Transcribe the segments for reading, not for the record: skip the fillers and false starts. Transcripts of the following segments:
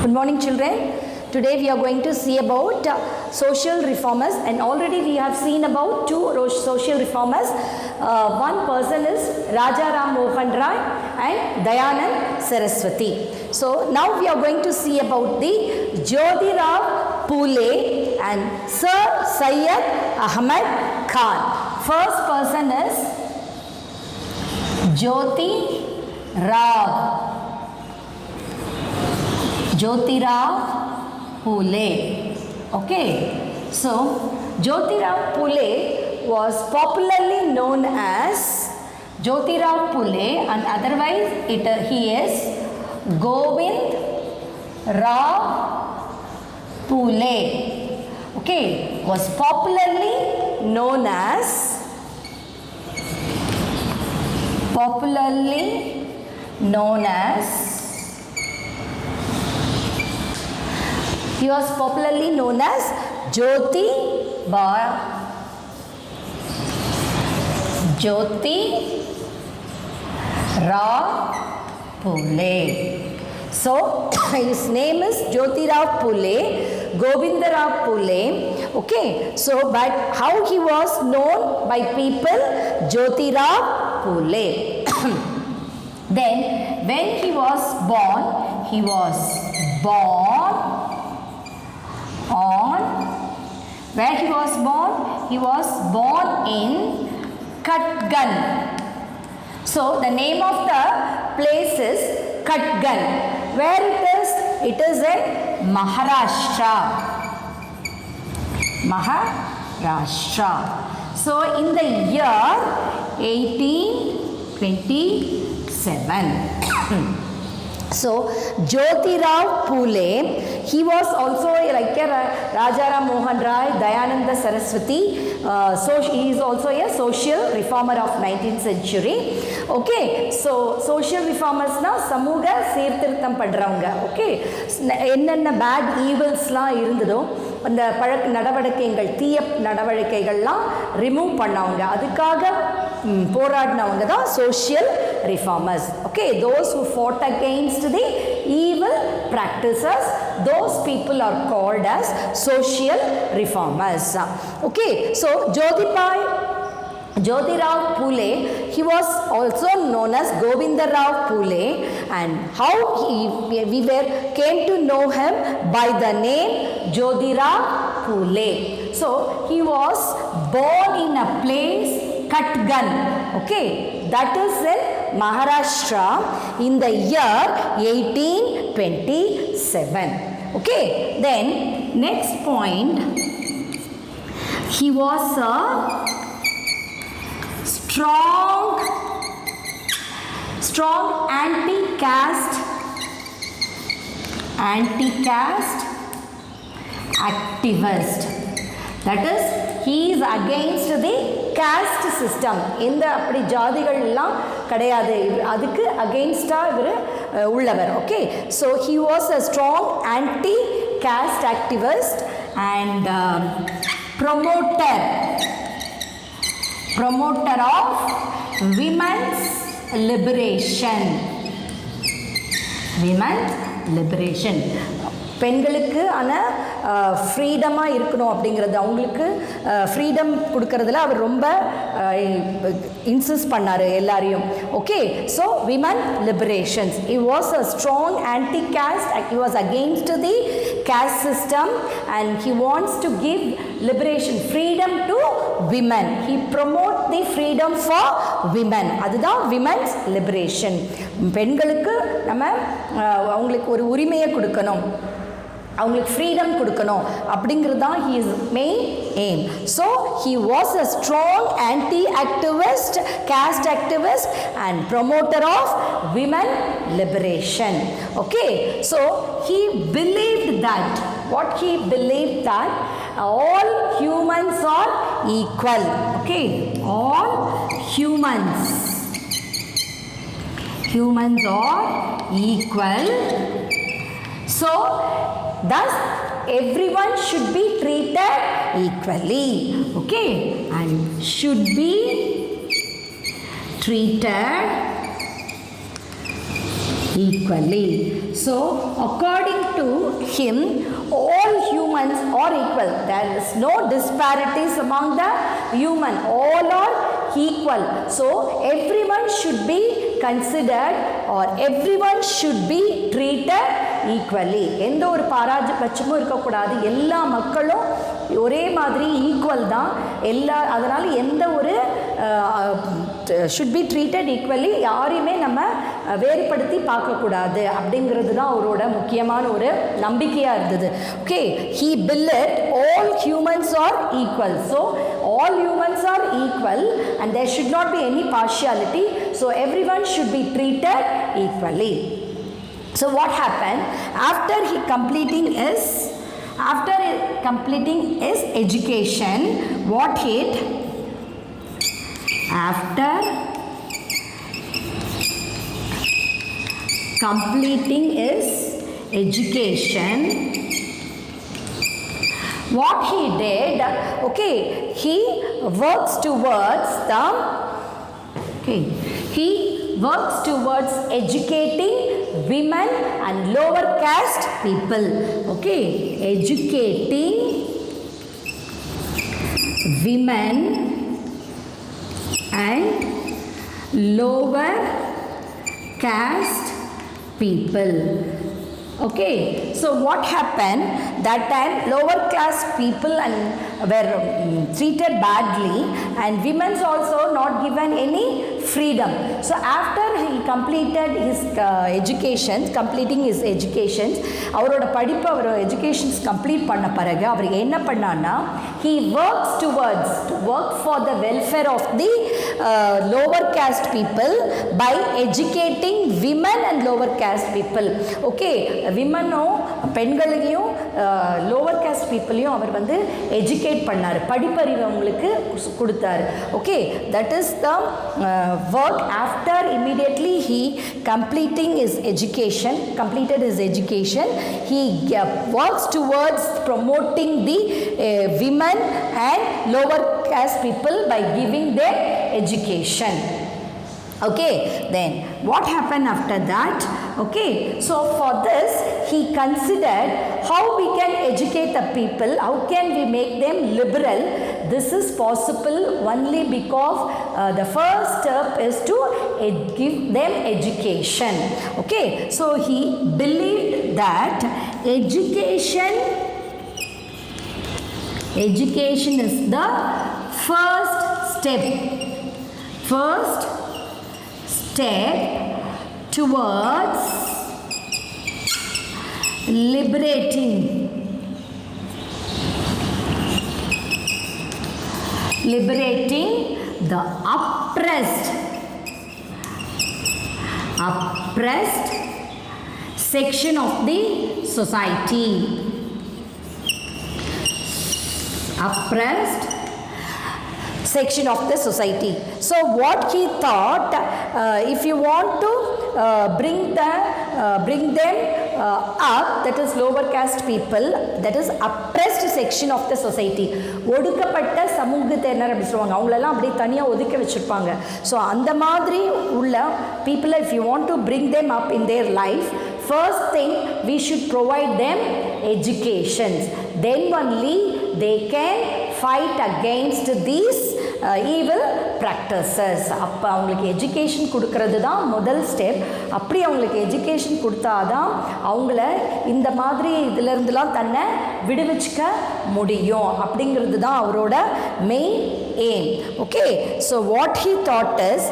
Good morning, children. Today we are going to see about social reformers, and already we have seen about two social reformers. One person is Raja Ram Mohan Rai and Dayanand Saraswati. So now we are going to see about the Jyotirao Phule and Sir Syed Ahmad Khan. First person is Jyotirao Phule. Okay, so Jyotirao Phule was popularly known as Jyotirao Phule, and otherwise he is Govind Rao Phule. Okay, was popularly known as he was popularly known as Jyotirao Phule. So his name is Jyotirao Phule, Govindara Phule. Okay, so but how he was known by people? Jyotirao Phule. Then when he was born where he was born? He was born in Katgan. So the name of the place is Katgan. Where it is? It is in Maharashtra. So in the year 1827. So Jyotirao Phule, he was also like a Raja Ram Mohan Rai, Dayananda Saraswati. So he is also a social reformer of 19th century. Okay, so social reformers na samuga seerthirtham padravanga. Okay, enna bad evils la irundho அந்த பழக்க நடவடிக்கைகள் தீய நடவடிக்கைகள்லாம் remove பண்ணவங்க, அதுக்காக போராடினவங்க தான் social reformers. Okay, those who fought against the evil practices, those people are called as social reformers. Okay, so Jyotirao Phule, he was also known as Govindarao Phule, and how we came to know him by the name Jyotirao Phule. So he was born in a place Katgan. Okay, that is in Maharashtra in the year 1827. Okay, then next point, he was a strong anti-caste activist. That is, he is against the caste system. இந்த அப்படி ஜாதிகள் எல்லாம் கிடையாது, அதுக்கு அகெயின்ஸ்டா இவர் உள்ளவர். Okay, so he was a strong anti-caste activist and promoter of women's liberation. பெண்களுக்கு ஃப்ரீடமாக இருக்கணும் அப்படிங்கிறது, அவங்களுக்கு ஃப்ரீடம் கொடுக்கறதுல அவர் ரொம்ப இன்சிஸ்ட் பண்ணார் எல்லாரையும். Okay, so women liberations. He was a strong anti caste. He was against the caste system and he wants to give liberation, freedom to women. He promote the freedom for women. அதுதான் women's liberation. பெண்களுக்கு நம்ம அவங்களுக்கு ஒரு உரிமையை கொடுக்கணும், அவங்களுக்கு freedom கொடுக்கணும் அப்படிங்கிறது தான் his main aim. So he was a strong anti-activist, caste activist and promoter of women liberation. Okay, so he believed that, what he believed that all humans are equal. Okay, all humans are equal. So thus everyone should be treated equally. Okay, and should be treated equally. So according to him, all humans are equal. There is no disparities among the human. All are equal. So everyone should be considered or everyone should be treated equally. எந்த ஒரு பாராபட்சமும் இருக்கக்கூடாது. எல்லா மக்களும் ஒரே மாதிரி equal தான். அதனால் எந்த ஒரு should be treated equally, யாரையுமே நம்ம வேறுபடுத்தி பார்க்கக்கூடாது அப்படிங்கிறது தான் அவரோட முக்கியமான ஒரு நம்பிக்கையாக இருந்தது. Okay, he believed all humans are equal. So all humans are equal and there should not be any partiality. So everyone should be treated equally. So what happened after completing his education? What he after completing his education, what he did, okay, he works towards educating women and lower caste people. Okay, educating women and lower caste people. Okay, so what happened that time? Lower class people and were treated badly and women's also not given any freedom. So after he completed his completing his education, அவரோட படிப்பு அவர் educations complete பண்ண பிறகு அவர் என்ன பண்ணான்னா, he works towards to work for the welfare of the lower caste people by educating women and lower caste people. Okay, விமனும் பெண்களையும் lower cost பீப்புளையும் அவர் வந்து educate பண்ணார், படிப்பறிவு அவங்களுக்கு கொடுத்தார். Okay, that is the work after immediately he completed his education. He works towards promoting the women and lower caste people by giving them education. Okay, then what happened after that? Okay, so for this he considered how we can educate the people, how can we make them liberal. This is possible only because the first step is to give them education. Okay, so he believed that education is the first step towards liberating the oppressed section of the society. Oppressed section of the society. So what he thought, if you want to bring them up, that is lower caste people, that is oppressed section of the society, ஒடுக்கப்பட்ட சமூகத்தினர் அப்படி சொல்லுவாங்க, அவங்களெல்லாம் அப்படியே தனியாக ஒதுக்க வச்சுருப்பாங்க. So அந்த மாதிரி உள்ள people, if you want to bring them up in their life, first thing we should provide them educations. Then only they can fight against these evil practices. அப்போ அவங்களுக்கு எஜுகேஷன் கொடுக்கறது தான் முதல் ஸ்டெப். அப்படி அவங்களுக்கு எஜுகேஷன் கொடுத்தாதான் அவங்கள இந்த மாதிரி இதிலிருந்துலாம் தன்னை விடுவிச்சுக்க முடியும் அப்படிங்கிறது தான் அவரோட main aim. Okay, so what he thought is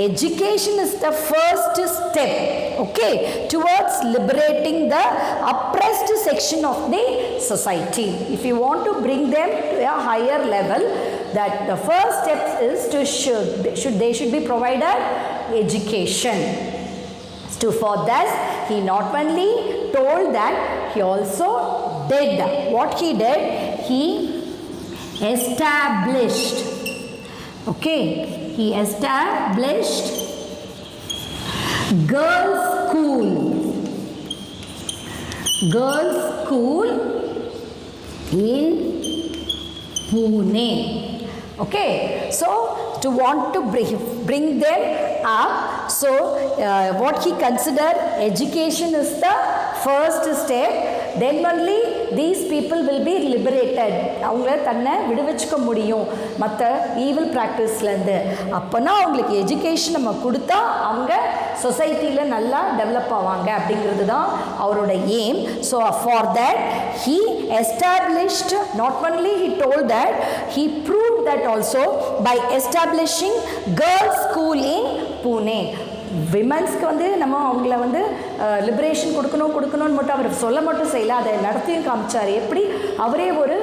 education is the first step, okay, towards liberating the oppressed section of the society. If you want to bring them to a higher level, that the first step is to they should be provided education. So for that he not only told that, he also did. What he did, he established, okay, he established girls school in Pune. Okay, so to want to bring them up, So what he considered, education is the first step, then only these people will be liberated. அவங்கள தன்னை விடுவிச்சுக்க முடியும் மற்ற evil ப்ராக்டிஸ்லேருந்து. அப்போனா அவங்களுக்கு education நம்ம கொடுத்தா அவங்க சொசைட்டியில் நல்லா டெவலப் ஆவாங்க அப்படிங்கிறது தான் அவரோட aim. So for that he established, not only he told that, he proved that also by establishing girls school in Pune. விமன்ஸ்க்கு வந்து நம்ம அவங்கள வந்து லிபரேஷன் கொடுக்கணும்னு மட்டும் அவர் சொல்ல மட்டும் செய்யலை, அதை நடத்தியும் காமிச்சார். எப்படி அவரே ஒரு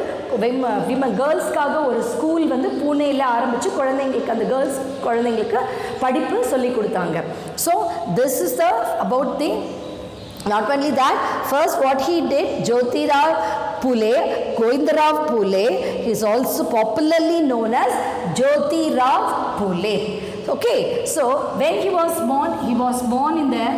கேர்ள்ஸ்க்காக ஒரு ஸ்கூல் வந்து பூனேயில் ஆரம்பித்து குழந்தைங்களுக்கு, அந்த கேர்ள்ஸ் குழந்தைங்களுக்கு படிப்பு சொல்லி கொடுத்தாங்க. So this is the about the. Not only that, first what he did, Jyotirao Phule, Govindarao Phule, is also popularly known as Jyotirao Phule. Okay, so when he was born in the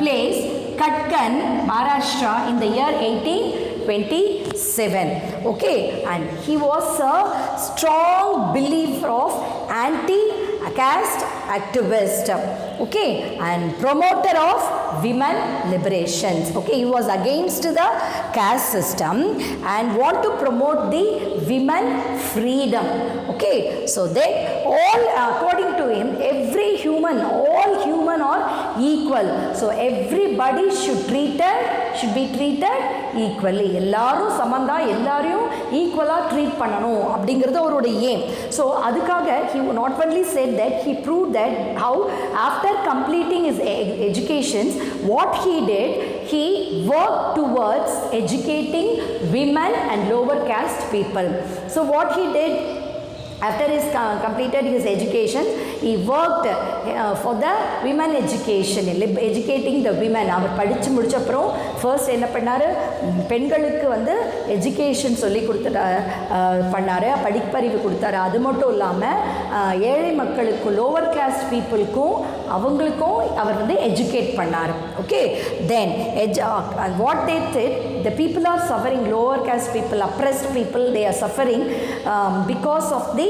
place Katkan, Maharashtra in the year 1827. Okay, and he was a strong believer of anti-caste activist. Okay, and promoter of women liberations. Okay, he was against the caste system and want to promote the women freedom. Okay, so then all according to him, all human are equal. So everybody should be treated equally. எல்லாரும் சமந்தா, எல்லாரையும் ஈக்குவலாக treat பண்ணணும் அப்படிங்கிறது அவரோட aim. So அதுக்காக he not only said that, he proved that how after completing his education, what he did, he worked towards educating women and lower caste people. So what he did, after he completed his education, he worked for the women education, educating the women. அவர் படித்து முடிச்ச அப்புறம் first என்ன பண்ணார், பெண்களுக்கு வந்து education சொல்லி பண்ணார், படிப்பறிவு கொடுத்தாரு. அது மட்டும் இல்லாமல் ஏழை மக்களுக்கும், லோவர் கிளாஸ் பீப்புளுக்கும், அவங்களுக்கும் அவர் வந்து எஜுகேட் பண்ணார். Okay, then what they did, the people are suffering, lower caste people, oppressed people, they are suffering because of the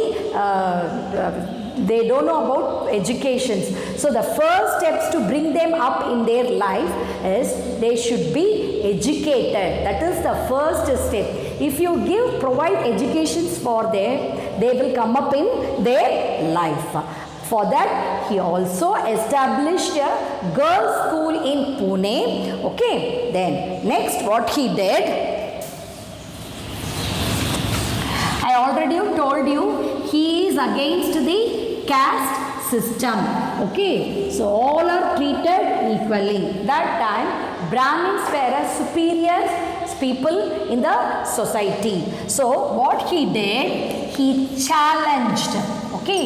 they don't know about education. So the first steps to bring them up in their life is they should be educated. That is the first step. If you provide educations for them, they will come up in their life. For that, he also established a girls' school in Pune. Okay, then next what he did, I already told you, he is against the caste system. Okay, so all are treated equally. That time Brahmins were a superior people in the society. So what he did, he challenged, okay,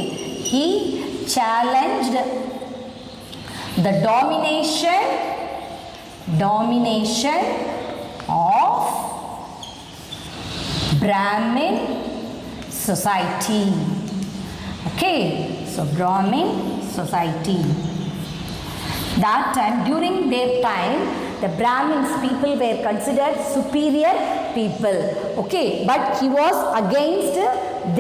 he challenged the domination of Brahmin society. Okay, so Brahmin society. That time, during their time, the Brahmins people were considered superior people. Okay, but he was against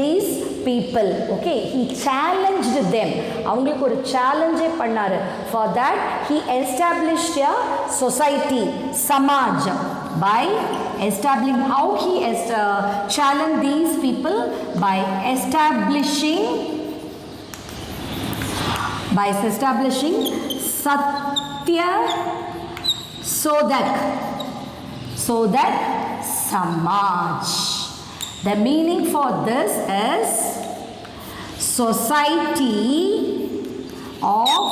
these people. Okay, he challenged them. அவங்களுக்கு ஒரு சேலஞ்சே பண்ணாரு. For that, he established a society, Samaj, by establishing, how he challenged these people by establishing Satya Sodak Samaj. The meaning for this is society of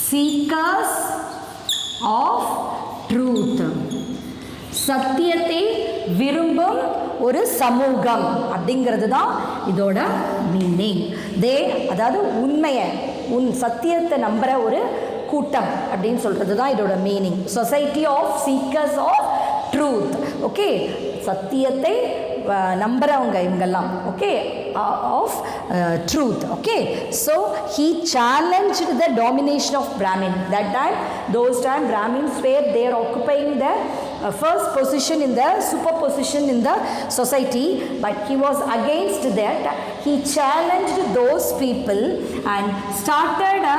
seekers of truth. சத்தியத்தை விரும்பும் ஒரு சமூகம் அப்படிங்கிறது தான் இதோட மீனிங். அதாவது உண்மையை, சத்தியத்தை நம்புகிற ஒரு கூட்டம் அப்படின்னு சொல்கிறது தான் இதோட meaning. Society of seekers of truth. Okay, சத்தியத்தை நம்புறவங்க இவங்கெல்லாம். Okay, of truth. Okay, so he challenged the domination of Brahmin. That time, those time Brahmins were there occupying the first position in the superposition in the society, but he was against that. He challenged those people and started a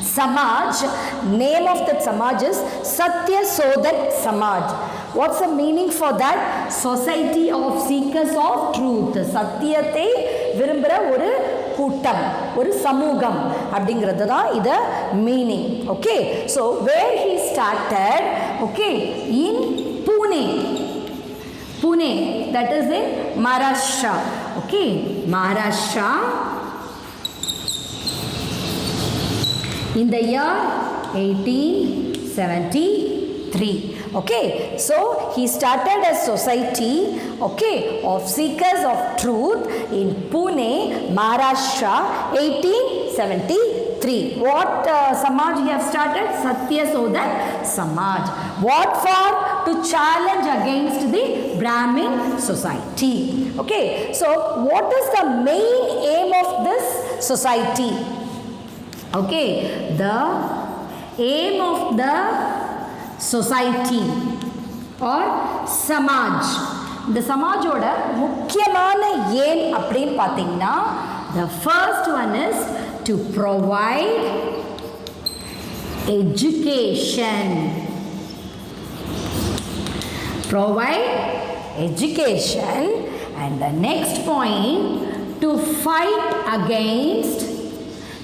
Samaj, name of that Samaj is Satya Sodak Samaj. What's the meaning for that? Society of seekers of truth. சத்தியத்தை விரும்புகிற ஒரு கூட்டம், ஒரு சமூகம் அப்படிங்கிறது தான் இது meaning. Okay, so where he started, okay, in Pune. Pune, that is in Maharashtra. Okay, Maharashtra. In the year 1873. Okay, so he started a society, okay, of seekers of truth in Pune, Maharashtra, 1873. What Samaj he have started? Satya Sodak Samaj. What for? To challenge against the Brahmin society. Okay, so what is the main aim of this society? Okay, the aim of the society or Samaj. இந்த சமாஜோட முக்கியமான ஏம் அப்படின்னு பார்த்தீங்கன்னா, the first one is to provide education. Provide education. And the next point, to fight against,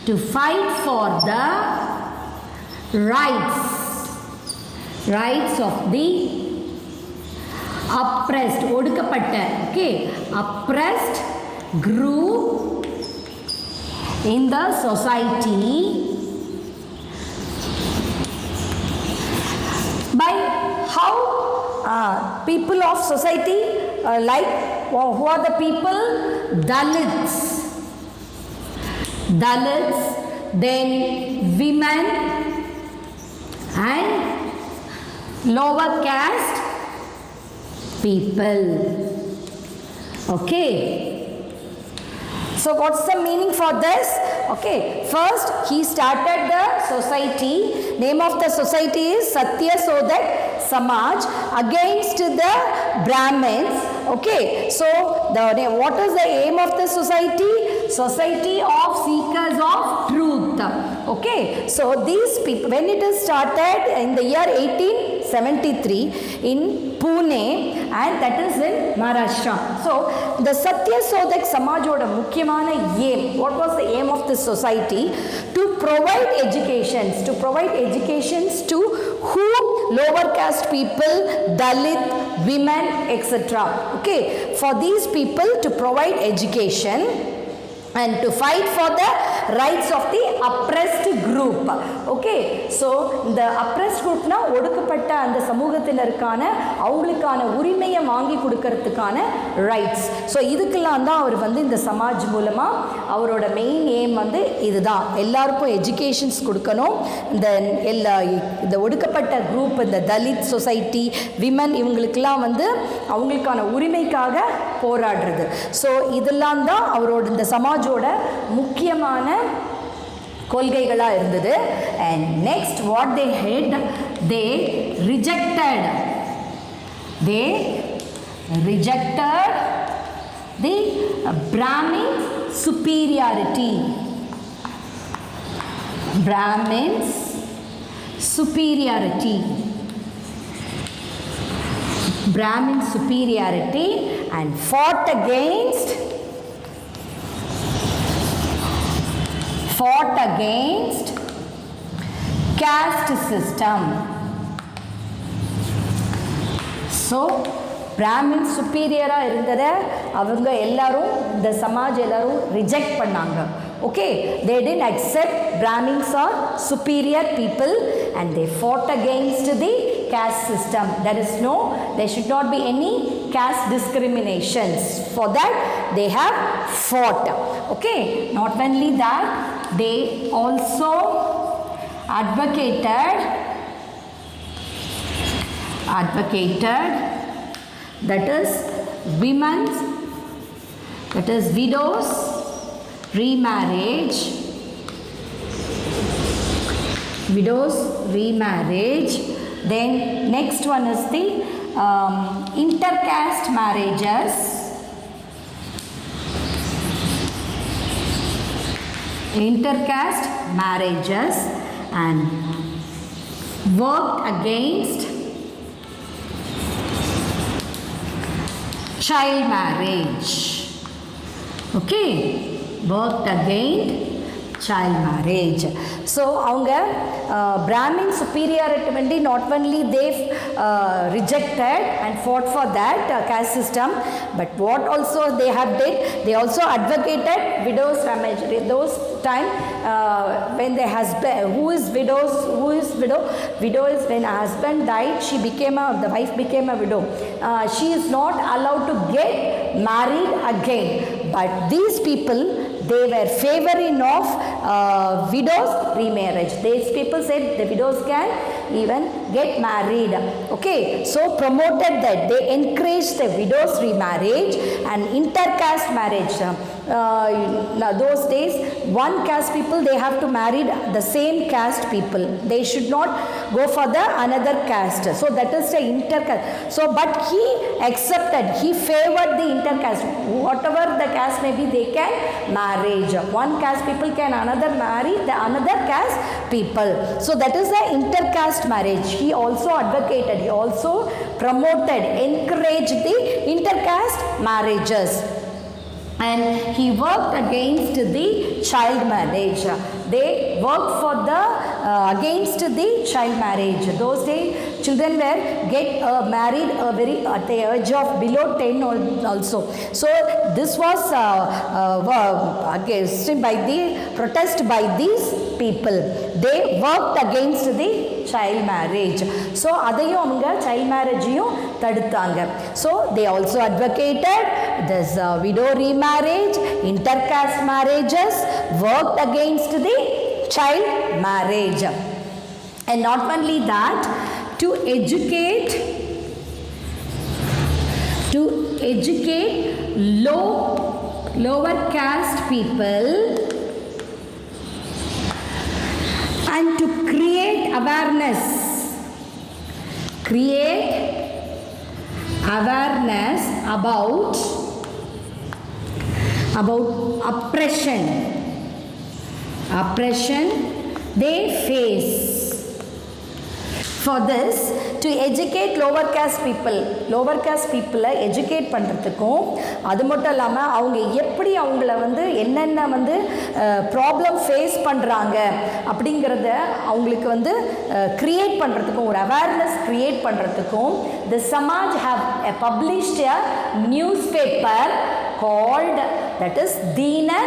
to fight for the rights of the oppressed, ஒடுக்கப்பட்ட, okay, oppressed group in the society by how people of society like who are the people? Dalits, then women and lower caste people. Okay, so what's the meaning for this? Okay, first he started the society. Name of the society is Satya Sodak Samaj against the Brahmins. Okay, so what is the aim of the society? Society of seekers of truth. Okay, so these people, when it is started in the year 1873 in Pune, and that is in Maharashtra. So the Satya Sodak Samajoda mukyamana aim, what was the aim of this society? To provide educations, to whom? Lower caste people, Dalit, women, etc. Okay, for these people to provide education and to fight for the rights of the oppressed group. Okay, so the oppressed group na ஒடுக்கப்பட்ட அந்த சமூகத்தினருக்கான அவங்களுக்கான உரிமையை வாங்கி கொடுக்கிறதுக்கான rights. So இதுக்கெல்லாம் தான் அவர் வந்து இந்த சமாஜ் மூலமாக அவரோட மெயின் எய்ம் வந்து இதுதான், எல்லாருக்கும் எஜுகேஷன்ஸ் கொடுக்கணும். இந்த ஒடுக்கப்பட்ட குரூப், இந்த தலித் சொசைட்டி, விமன், இவங்களுக்கெல்லாம் வந்து அவங்களுக்கான உரிமைக்காக போராடுறது. ஸோ இதெல்லாம் தான் அவரோட இந்த சமாஜோட முக்கியமான கொள்கைகளாக இருந்தது. And next what they head, they rejected the Brahmin superiority. Brahmins superiority. Brahmin superiority and fought against caste system. So Brahmin superior இருந்தத அவங்க எல்லாரும், இந்த சமாஜ் எல்லாரும் ரிஜெக்ட் பண்ணாங்க. Okay, they didn't accept Brahmins are superior people and they fought against the caste system. There should not be any caste discriminations. For that they have fought. Okay, not only that, they also advocated that is women's, that is widows remarriage, then next one is the intercaste marriages, intercaste marriages and worked against child marriage. Okay, worked against child marriage. So அவங்க Brahmin superiority vendi not only they rejected and fought for that caste system, but what also they have did, they also advocated widows marriage. Those time when their husband, who is widow, widow is when a husband died, the wife became a widow. She is not allowed to get married again. But these people, they were favoring of widows remarriage. These people said the widows can even get married. Okay, so promoted that, they encouraged the widows remarriage and intercaste marriage. Those days, one caste people, they have to marry the same caste people. They should not go for the another caste. So that is the intercaste. So but he accepted, he favored the intercaste. Whatever the caste may be, they can marriage. One caste people can another marry the another caste people. So that is the intercaste marriage. He also advocated, he also promoted, encouraged the intercaste marriages. And he worked against the child marriage. They worked for the against the child marriage. Those days, children were get married very at the age of below 10 also. So this was against by the protest by these people. They worked against the child marriage. So அதையும் அவங்க child marriageயும் தடுத்தாங்க. So they also advocated this widow remarriage, intercaste marriages, worked against the child marriage. And not only that, to educate lower caste people and to create awareness about oppression they face. For this, to educate lower caste people educate பண்ணுறதுக்கும், அது மட்டும் இல்லாமல் அவங்க எப்படி அவங்கள வந்து என்னென்ன வந்து ப்ராப்ளம் ஃபேஸ் பண்ணுறாங்க அப்படிங்கிறத அவங்களுக்கு வந்து க்ரியேட் பண்ணுறதுக்கும், ஒரு அவேர்னஸ் க்ரியேட் பண்ணுறதுக்கும், the Samaj have published a newspaper called, that is Deena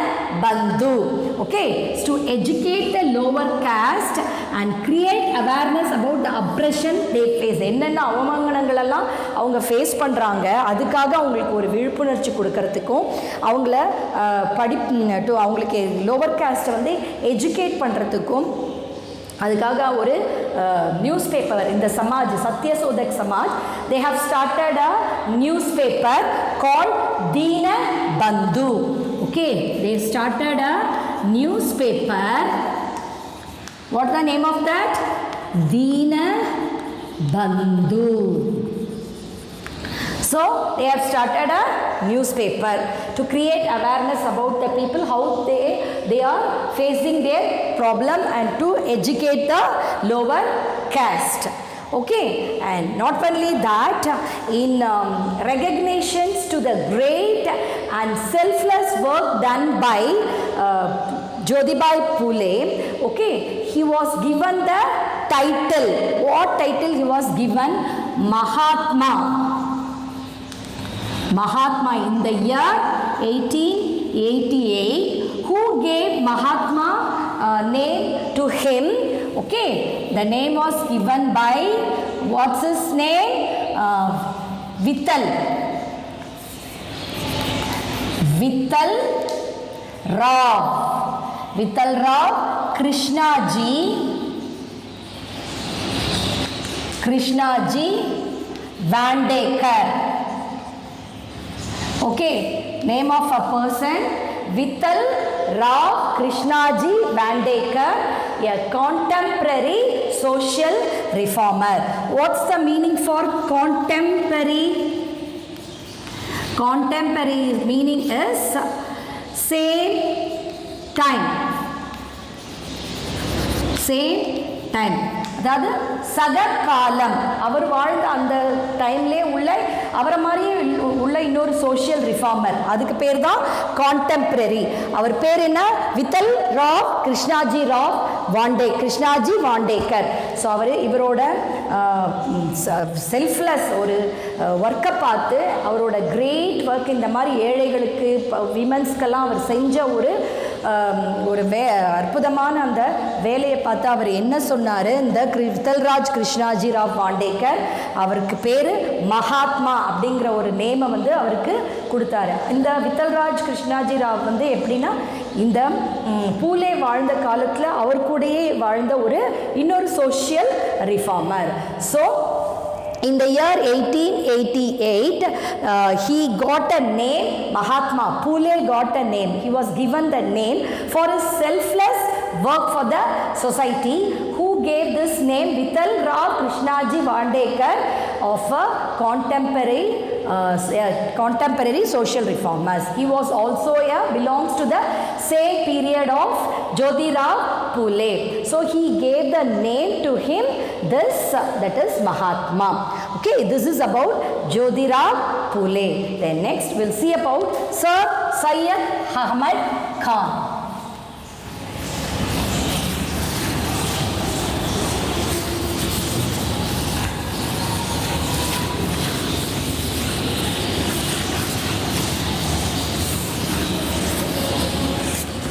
Bandhu. Okay, to educate the lower caste and create awareness about the oppression they face. என்னென்ன அவமானங்கள் எல்லாம் அவங்க ஃபேஸ் பண்ணுறாங்க, அதுக்காக அவங்களுக்கு ஒரு விழிப்புணர்ச்சி கொடுக்கறதுக்கும், அவங்கள அவங்களுக்கு லோவர் காஸ்ட்டை வந்து எஜுகேட் பண்ணுறதுக்கும், அதுக்காக ஒரு நியூஸ் பேப்பர் இந்த Samaj Satyashodhak Samaj, they have started a newspaper called Deena Bandhu. Okay, they started a newspaper. What is the name of that? Deena Bandhu. So they have started a newspaper to create awareness about the people, how they are facing their problem, and to educate the lower caste. Okay, and not only that, in recognitions to the great and selfless work done by Jyotibai Phule, okay, he was given the title. What title he was given? Mahatma in the year 1888. Who gave Mahatma name to him? Okay, the name was given by, what's his name? Vittal Rao Krishnaji Vandekar. Okay, name of a person, Vittal Rao Krishnaji Vandekar, a contemporary social reformer. What's the meaning for contemporary? Contemporary meaning is same time. Same time, அதாவது சககாலம், அவர் வாழ்ந்த அந்த டைம்லேயே உள்ள அவரை மாதிரியே உள்ள இன்னொரு social reformer, அதுக்கு பேர் தான் கான்டெம்பரரி. அவர் பேர் என்ன? வித்தல் ராவ் கிருஷ்ணாஜி ராவ் வாண்டே, கிருஷ்ணாஜி வாண்டேக்கர். ஸோ இவரோட செல்ஃப்லெஸ் ஒரு ஒர்க்கை பார்த்து அவரோட கிரேட் ஒர்க், இந்த மாதிரி ஏழைகளுக்கு விமன்ஸ்க்கெல்லாம் அவர் செஞ்ச ஒரு அற்புதமான அந்த வேலையை பார்த்து அவர் என்ன சொன்னார்? இந்த வித்தல்ராஜ் கிருஷ்ணாஜி ராவ் வாண்டேக்கர், அவருக்கு பேர் மகாத்மா அப்படிங்கிற ஒரு நேமை வந்து அவருக்கு கொடுத்தாரு. இந்த வித்தல்ராஜ் கிருஷ்ணாஜி ராவ் வந்து எப்படின்னா, இந்த பூலே வாழ்ந்த காலத்தில் அவர் கூடயே வாழ்ந்த ஒரு இன்னொரு social reformer. So in the year 1888 he got a name, Mahatma Phule got a name. He was given the name for his selfless work for the society. Who gave this name? Vittal Rao Krishnaji Vandekar of a contemporary social reformers. He was also belongs to the same period of Jyotirao Phule. So he gave the name to him, this that is Mahatma. Okay, this is about Jyotirao Phule. Then next we'll see about Sir Syed Ahmad Khan.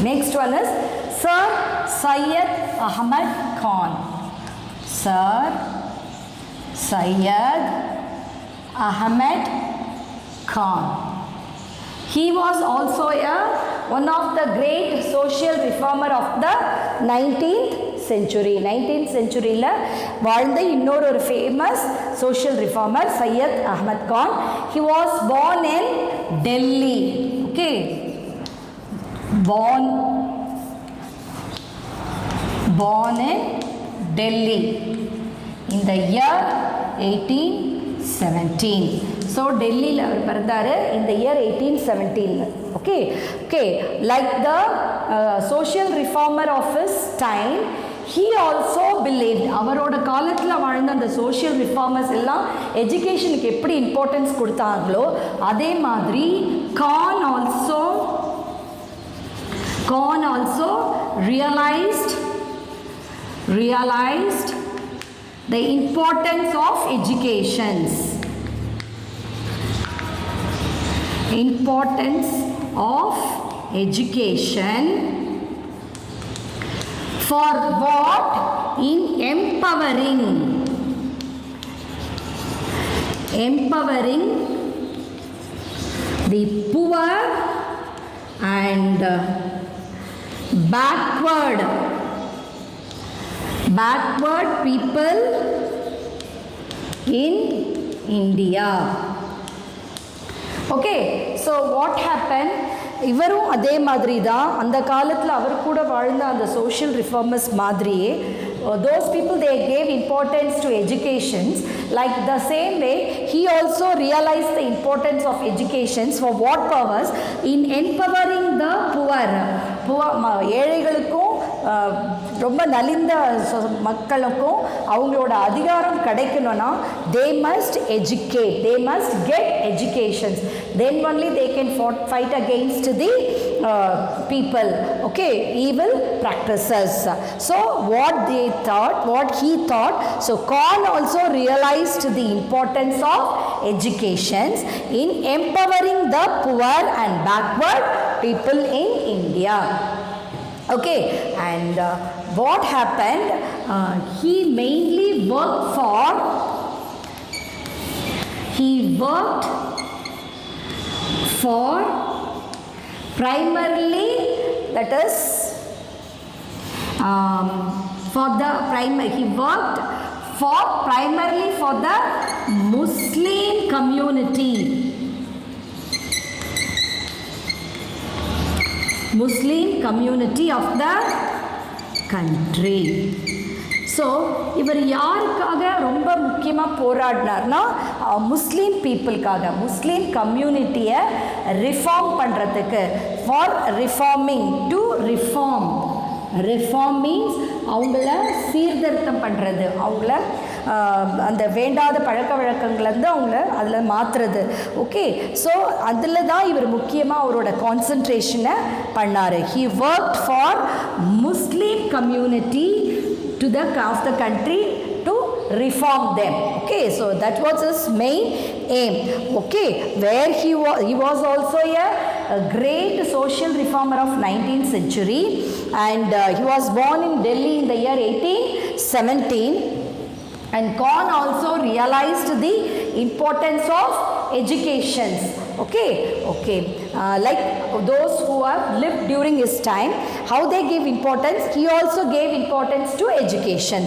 Next one is Sir Syed Ahmad Khan. Sir Syed Ahmad Khan. He was also one of the great social reformer of the 19th century. 19th century வாழ்ந்த இன்னொரு ஒரு famous social reformer Syed Ahmad Khan. He was born in Delhi. Okay. Born in Delhi in the year 1817. So Delhi la பிறந்தாரு in the year 1817. Okay, like the social reformer of his time, he also believed, அவரோட காலத்தில் வாழ்ந்த அந்த social reformers எல்லாம் எஜுகேஷனுக்கு எப்படி importance கொடுத்தாங்களோ அதே மாதிரி Khan also realized the importance of education for what? In empowering the poor and backward people in India. Okay, so what happened? இவரும் அதே மாதிரி தான் அந்த காலத்தில் அவர் கூட வாழ்ந்த அந்த சோஷியல் ரிஃபார்மர்ஸ் மாதிரியே those people, they gave importance to educations. Like the same way, he also realized the importance of educations. For what purpose? In empowering the poor ஏழைகளுக்கும் ரொம்ப நலிந்த மக்களுக்கும் அவங்களோட அதிகாரம் கிடைக்கணும்னா they must educate, they must get educations, then only they can fight against the people, okay, evil practices. So what he thought, so Khan also realized the importance of educations in empowering the poor and backward people in India. Okay, and what happened? He mainly worked for primarily, that is he worked primarily for the Muslim community of the country. So இவர் யாருக்காக ரொம்ப முக்கியமாக போராடினார்னா முஸ்லீம் பீப்புளுக்காக, முஸ்லீம் கம்யூனிட்டியை reform பண்ணுறதுக்கு, for reforming, to reform reform means அவங்கள சீர்திருத்தம் பண்ணுறது, அவங்கள அந்த வேண்டாத பழக்க வழக்கங்கள்லேருந்து அவங்கள அதில் மாற்றுறது. ஓகே, ஸோ அதில் தான் இவர் முக்கியமாக அவரோட கான்சன்ட்ரேஷனை பண்ணார். He work for Muslim community to the of the country to reform them. Okay, so that was his main aim. Okay, where he was also a great social reformer of 19th century, and he was born in Delhi in the year 1817, and Khan also realized the importance of education. Okay, like those who have lived during his time, how they give importance, he also gave importance to education.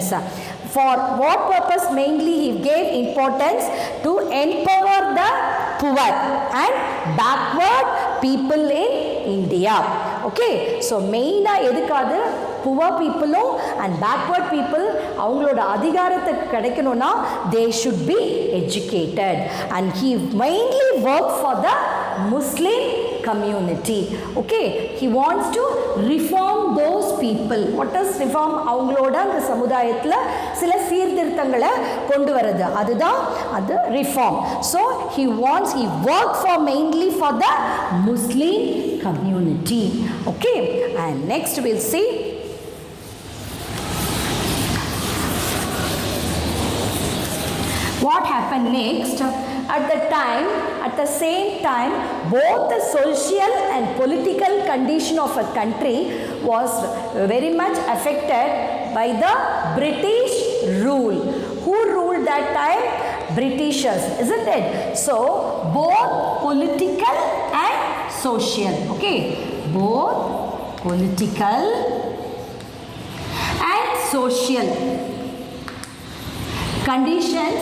For what purpose? Mainly he gave importance to empower the poor and backward people in India. Okay, so main எதுக்காது poor people and backward people அவங்களோட அதிகாரத்தை கிடைக்கணும்னா they should be educated, and he mainly worked for the Muslim community. Okay, he wants to reform those people. What is reform? அவங்களோட அந்த சமுதாயத்தில் சில சீர்திருத்தங்களை கொண்டு வரது, அதுதான் அது reform. So he worked for mainly for the Muslim community. Okay, and next we'll see what happened next. At the same time, both the social and political condition of a country was very much affected by the British rule. Who ruled that time? Britishers, isn't it? So both political and social. Okay, both political and social conditions,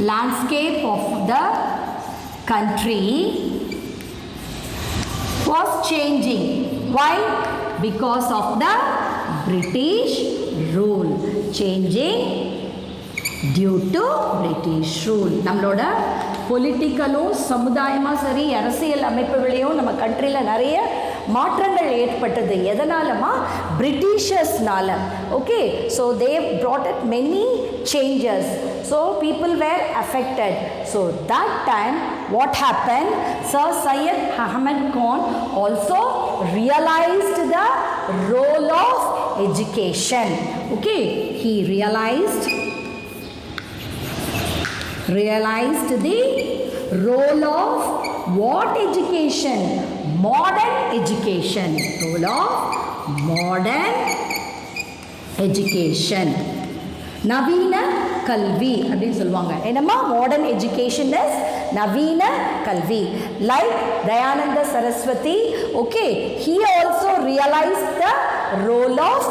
landscape of the country was changing. Why? Because of the British rule. Changing due to British rule. நம்மளோட பொலிட்டிக்கலும் சமுதாயமாக சரி அரசியல் அமைப்புகளையும் நம்ம கண்ட்ரியில் நிறைய மாற்றங்கள் ஏற்பட்டது. எதனாலமா? பிரிட்டிஷர்ஸ்னால. Okay, so they brought it many changes, so people were affected. So that time what happened? Sir Syed Ahmad Khan also realized the role of education. Okay, he realized the role of what education? Modern education. Role of modern education. நவீன கல்வி அப்படின்னு சொல்லுவாங்க. என்னம்மா? Modern education is நவீன கல்வி. Like Dayanand Saraswati, okay, he also realized the role of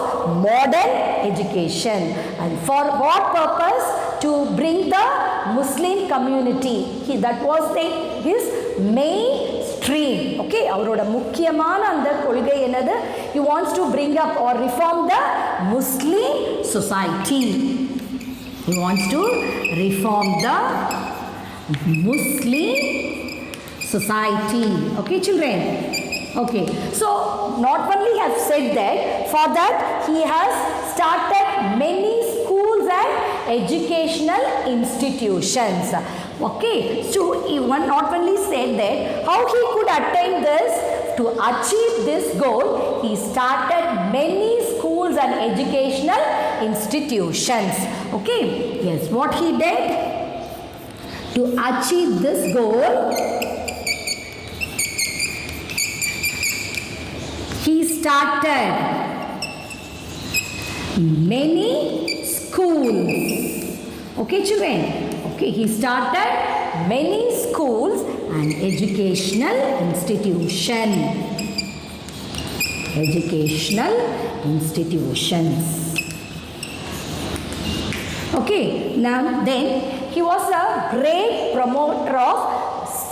modern education, and for what purpose? To bring the Muslim community. That was his main stream. Okay, அவரோட முக்கியமான அந்த கொள்கை என்னது? He wants to bring up or reform the Muslim society. He wants to reform the Muslim society. Okay, children? Okay, so not only have said that, for that he has started many schools and educational institutions. Okay, so he not only said that, how he could attain this? To achieve this goal, he started many schools and educational institutions. Okay, yes, what he did to achieve this goal, he started many schools. Okay, children? Okay, he started many schools and educational institutions. Okay, now then he was a great promoter of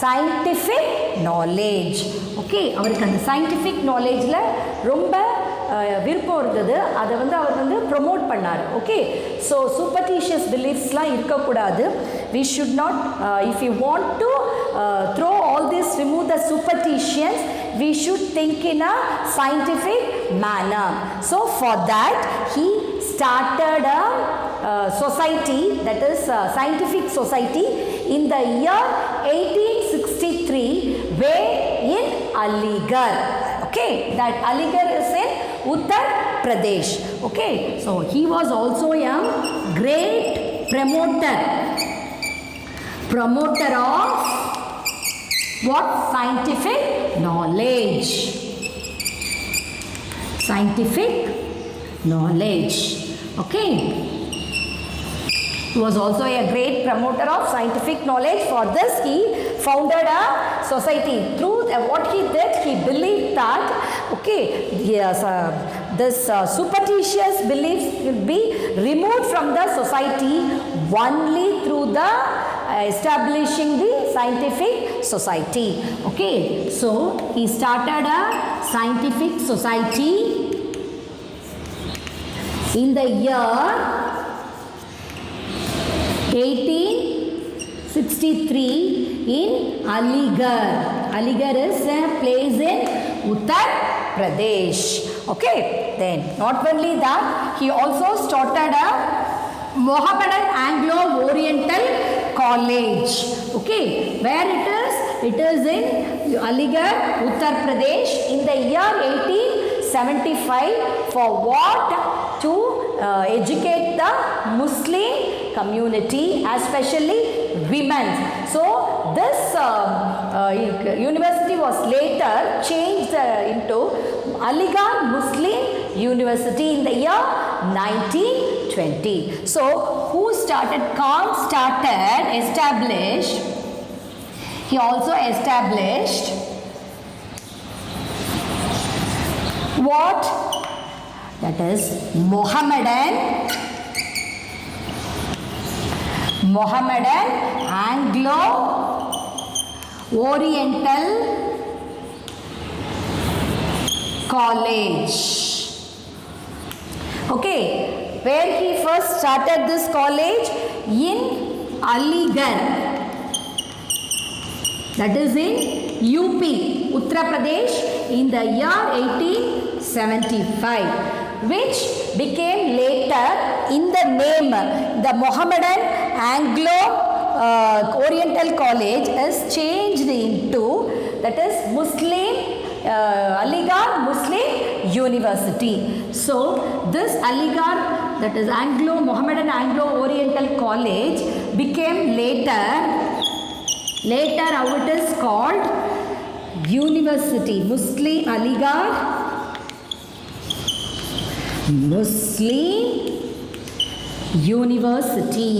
scientific knowledge. Okay, அவருக்கு அந்த scientific knowledgeல ரொம்ப விருப்பம் இருந்தது. அதை அவர் promote பண்ணார். Okay, so சூப்பர்டிஷியஸ் பிலீஃப்ஸ்லாம் இருக்கக்கூடாது. we should not, if you want to throw all all this, remove the superstitions, we should think in a scientific manner. So for that he started a society, that is a scientific society, in the year 1863, where in Aligarh. Okay, that Aligarh is in Uttar Pradesh. Okay, so he was also a great promoter of what? Scientific knowledge. Scientific knowledge. Okay. He was also a great promoter of scientific knowledge. For this, he founded a society. Through what he did, he believed that, okay, yes, this superstitious beliefs will be removed from the society only through the establishing the scientific society. Okay, so he started a scientific society in the year 1863 in Aligarh. Aligarh is a place in Uttar Pradesh. Okay, then not only that, he also started a Mohammedan Anglo-Oriental College. Okay, where it is? It is in Aligarh, Uttar Pradesh in the year 1875. For what? To educate the Muslim community, especially women. So this university was later changed into Aligarh Muslim University in the year 1920. So who started? Khan established. He also established what? That is Mohammedan Anglo-Oriental College. Okay, where he first started this college? In Aligarh. That is in UP, Uttar Pradesh, in the year 1875. Which became later in the name, the Mohammedan Anglo-Oriental College is changed into, that is Muslim, Aligarh Muslim University. So this Aligarh, that is Mohammedan Anglo-Oriental College, became later how it is called? University, Muslim Aligarh Muslim University.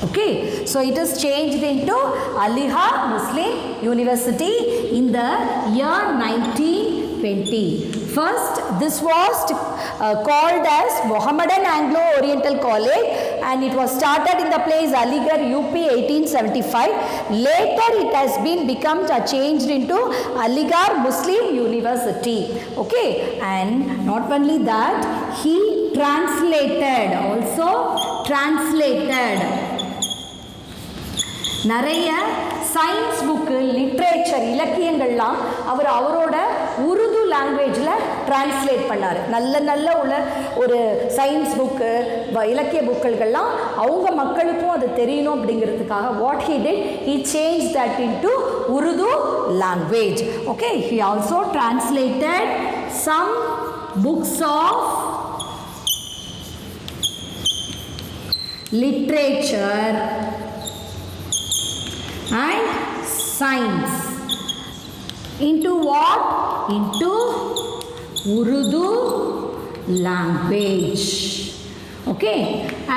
Okay, so it is changed into Aligarh Muslim University in the year 1920. First, this was called as Mohammedan Anglo-Oriental College, and it was started in the place Aligarh, UP, 1875. Later, it has become changed into Aligarh Muslim University. Okay, and not only that, he translated நிறைய science book, literature, இலக்கியங்கள்லாம் அவரோட உருது லாங்குவேஜில் translate பண்ணார். நல்ல உள்ள ஒரு science book, இலக்கிய புக்கள்கள்லாம் அவங்க மக்களுக்கும் அது தெரியணும் அப்படிங்கிறதுக்காக what he did, he change that into Urdu language. Okay, he also translated some books of literature and science into what? Into Urdu language. Okay,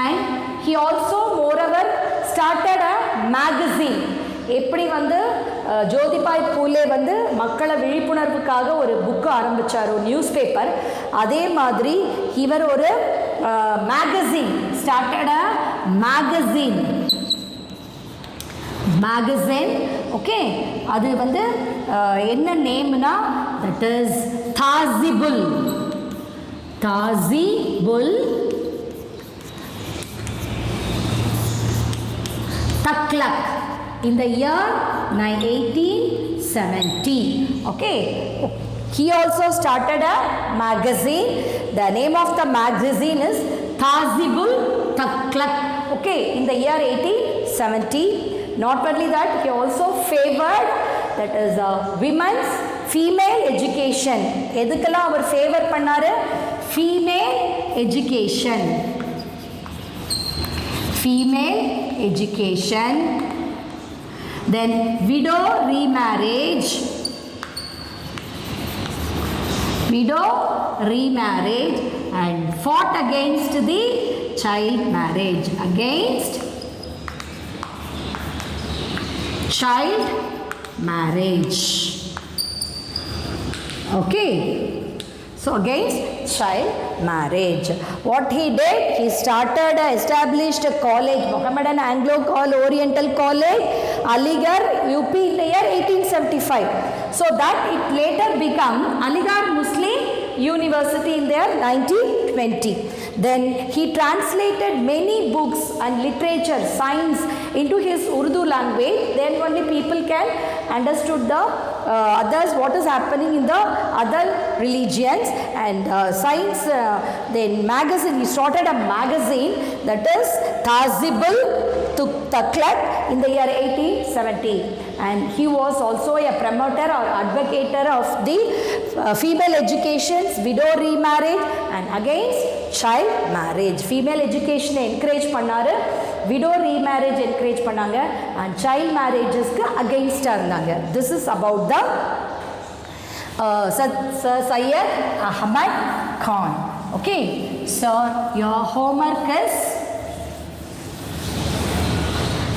and he also moreover started a magazine. எப்படி ஜோதிபாய் பூலே மக்களை விழிப்புணர்வுக்காக ஒரு book ஆரம்பித்தார், ஒரு news paper. அதே மாதிரி இவர் ஒரு magazine started a magazine. Okay, அது என்ன நேம்னா, தட் இஸ் தாசிபுல் Tughlaq in the year 1870. Okay. He also started a magazine. The name of the magazine is Tazibul Tughlaq. Okay, in the year 1870. Not only that, he also favored, that is women's female education. எதுக்கெல்லாம் அவர் favour பண்ணாரு? Female education. Female education. Then widow remarriage. Widow remarriage, and fought against the child marriage. Against child marriage. Okay. So against child marriage. What he did, he established a college, Mohammedan Anglo Oriental College, Aligarh, UP in the year 1875. So that it later became Aligarh Muslim University in the year 1920. Then he translated many books and literature, science into his Urdu language. Then only people can understood the others, what is happening in the other religions and science. Then magazine, he started a magazine, that is Tazibul Tughlaq in the year 1870. And he was also a promoter or advocator of the female education, widow remarriage, and against child marriage. Female education encourage பண்ணாரு, widow remarriage encourage பண்ணாங்க, and child marriages against இருந்தாங்க. This is about the Sir Syed Ahmad Khan. Okay, so your homework is,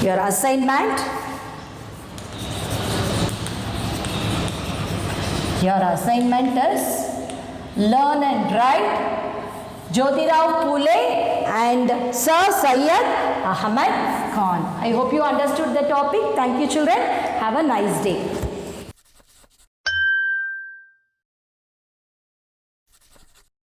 your assignment, is learn and write Jyotirao Phule and Sir Syed Ahmad Khan. I hope you understood the topic. Thank you, children. Have a nice day.